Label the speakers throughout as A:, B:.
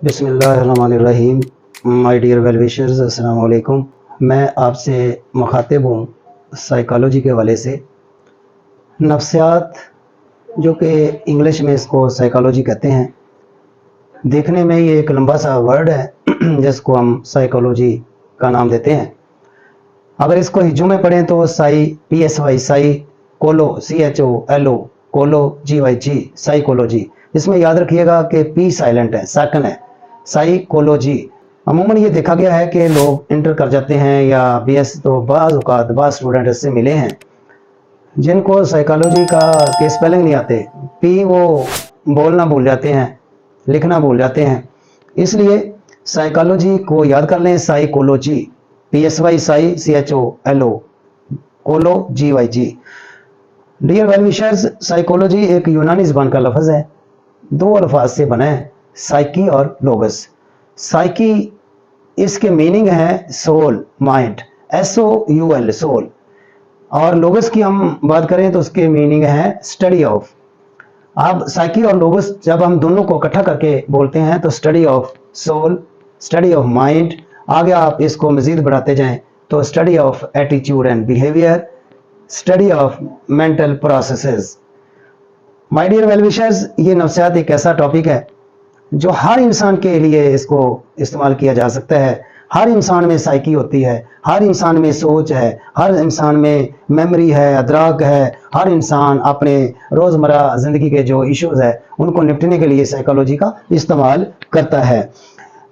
A: बिस्मिल्लाहिर्रहमानिर्रहीम। My dear well wishers, अस्सलाम वालेकुम। मैं आपसे मुखातिब हूँ साइकोलॉजी के हवाले से। नफ्सियात, जो कि इंग्लिश में इसको साइकोलॉजी कहते हैं, देखने में ये एक लंबा सा वर्ड है जिसको हम साइकोलॉजी का नाम देते हैं। अगर इसको हिज्जों में पढ़ें तो PSY साई कोलो CHOLO कोलो GYG साइकोलॉजी। इसमें याद रखिएगा कि P साइलेंट है, सेकंड है, साइकोलॉजी। अमूमन ये देखा गया है कि लोग इंटर कर जाते हैं या BS, तो बाज़ स्टूडेंट इससे मिले हैं जिनको साइकोलॉजी के स्पेलिंग नहीं आते, P वो बोलना भूल जाते हैं, लिखना भूल जाते हैं। इसलिए साइकोलॉजी को याद कर लें, साइकोलॉजी, PSY साई CHOLO कोलो GYG। Dear well wishers, psychology एक यूनानी ज़बान का लफ्ज़ है, दो अल्फाज से बना है, साइकी और लोगस। साइकी, इसके मीनिंग है सोल, माइंड, SOUL सोल। और लोगस की हम बात करें तो उसके मीनिंग है स्टडी ऑफ। अब साइकी और लोगस जब हम दोनों को इकट्ठा करके बोलते हैं तो study of soul, study of mind, आगे आप इसको मज़ीद बढ़ाते जाएं तो study of attitude and behaviour, study of mental processes. My dear well wishers, ये नफ्सियात एक ऐसा टॉपिक है जो हर इंसान के लिए इसको इस्तेमाल किया जा सकता है। हर इंसान में साइकी होती है, हर इंसान में सोच है, हर इंसान में मेमोरी है, अदराक है। हर इंसान अपने रोज़मर्रा ज़िंदगी के जो इश्यूज़ है उनको निपटने के लिए साइकोलॉजी का इस्तेमाल करता है।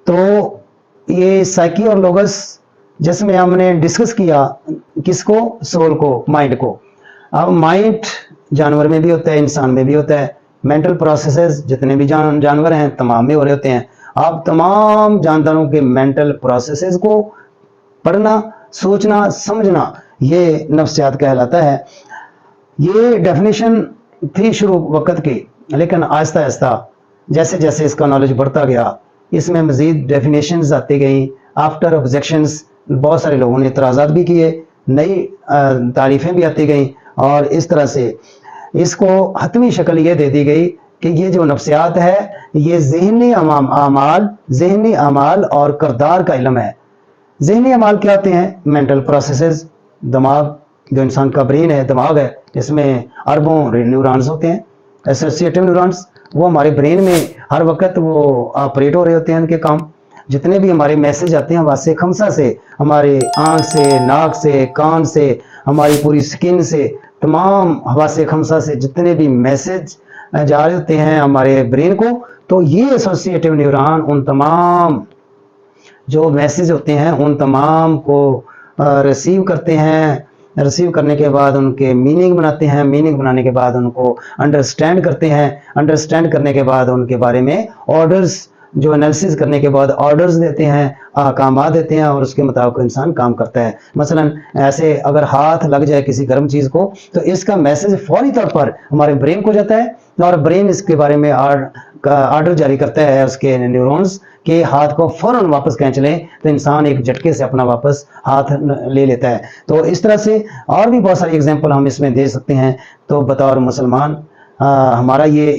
A: तो ये साइकी और लोगस जिसमें हमने डिस्कस किया, किसको? सोल को, माइंड को। अब माइंड जानवर में भी होता है, इंसान में भी होता है। मेंटल प्रोसेसेस जितने भी जानवर हैं तमाम में हो रहे होते हैं। आप तमाम जानदारों के मेंटल प्रोसेसेस को पढ़ना, सोचना, समझना, ये नफ्सियात कहलाता है। ये डेफिनेशन थी शुरू वक्त की, लेकिन आहिस्ता आहिस्ता जैसे जैसे इसका नॉलेज बढ़ता गया, इसमें मज़ीद डेफिनेशंस आती गई। आफ्टर ऑब्जेक्शंस बहुत सारे लोगों ने इतराज़ात भी किए, नई तारीफ़ें भी आती गई, और इस तरह से इसको हतमी शक्ल ये दे दी गई कि ये जो नफ्सियात है ये ज़हनी अमाल और किरदार का इल्म है। ज़हनी अमाल क्या होते हैं? मेंटल प्रोसेसेस, दिमाग, जो इंसान का ब्रेन है, दिमाग है, इसमें अरबों न्यूरॉन्स होते हैं, एसोसिएटिव न्यूरॉन्स। वो हमारे ब्रेन में हर वक्त वो ऑपरेट हो रहे होते हैं। उनके काम, जितने भी हमारे मैसेज आते हैं वासे खमसा से, हमारे आँख से, नाक से, कान से, हमारी पूरी स्किन से, तमाम हवासे खमसा से जितने भी मैसेज जा रहे होते हैं हमारे ब्रेन को, तो ये एसोसिएटिव न्यूरॉन उन तमाम जो मैसेज होते हैं उन तमाम को रिसीव करते हैं। रिसीव करने के बाद उनके मीनिंग बनाते हैं, मीनिंग बनाने के बाद उनको अंडरस्टैंड करते हैं, अंडरस्टैंड करने के बाद उनके बारे में ऑर्डर्स, जो एनालिसिस करने के बाद ऑर्डर्स देते हैं, अहकामात देते हैं, और उसके मुताबिक इंसान काम करता है। मसलन ऐसे अगर हाथ लग जाए किसी गर्म चीज़ को तो इसका मैसेज फौरी तौर पर हमारे ब्रेन को जाता है, और ब्रेन इसके बारे में ऑर्डर जारी करता है उसके न्यूरॉन्स के हाथ को फ़ौरन वापस खींच लें, तो इंसान एक झटके से अपना वापस हाथ ले लेता है। तो इस तरह से और भी बहुत सारी एग्जाम्पल हम इसमें दे सकते हैं। तो बतौर मुसलमान हमारा ये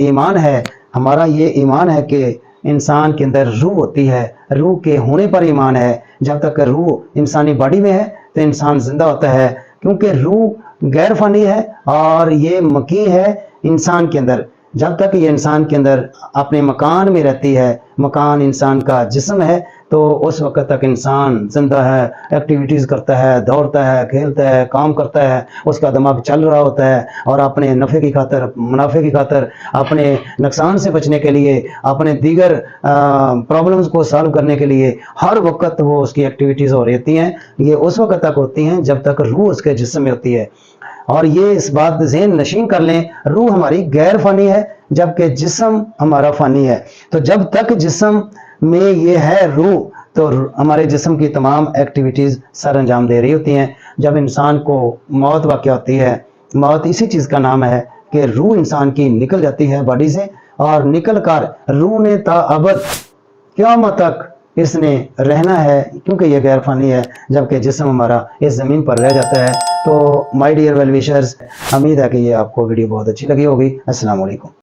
A: ईमान है कि इंसान के अंदर रूह होती है, रूह के होने पर ईमान है। जब तक रूह इंसानी बॉडी में है तो इंसान जिंदा होता है, क्योंकि रूह गैर फानी है और ये मकी है इंसान के अंदर। जब तक ये इंसान के अंदर अपने मकान में रहती है, मकान इंसान का जिस्म है, तो उस वक्त तक इंसान जिंदा है, एक्टिविटीज़ करता है, दौड़ता है, खेलता है, काम करता है, उसका दिमाग चल रहा होता है, और अपने नफ़े की खातर, मुनाफे की खातर, अपने नुकसान से बचने के लिए, अपने दीगर प्रॉब्लम्स को सॉल्व करने के लिए हर वक्त वो उसकी एक्टिविटीज़ हो रही होती हैं। ये उस वक्त तक होती हैं जब तक रूह उसके जिस्म में होती है। और ये इस बात ज़हन नशीन कर लें, रूह हमारी गैर फ़ानी है जबकि जिस्म हमारा फ़ानी है। तो जब तक जिस्म में ये है रूह, तो हमारे जिस्म की तमाम एक्टिविटीज़ सर अंजाम दे रही होती हैं। जब इंसान को मौत वाक़या होती है, मौत इसी चीज़ का नाम है कि रूह इंसान की निकल जाती है बॉडी से, और निकल कर रूह ने ताअबद क़यामत तक इसने रहना है, क्योंकि ये गैर फानी है, जबकि जिस्म हमारा इस ज़मीन पर रह जाता है। तो माय डियर वेल विशर्स, उम्मीद है कि ये आपको वीडियो बहुत अच्छी लगी होगी। अस्सलाम वालेकुम।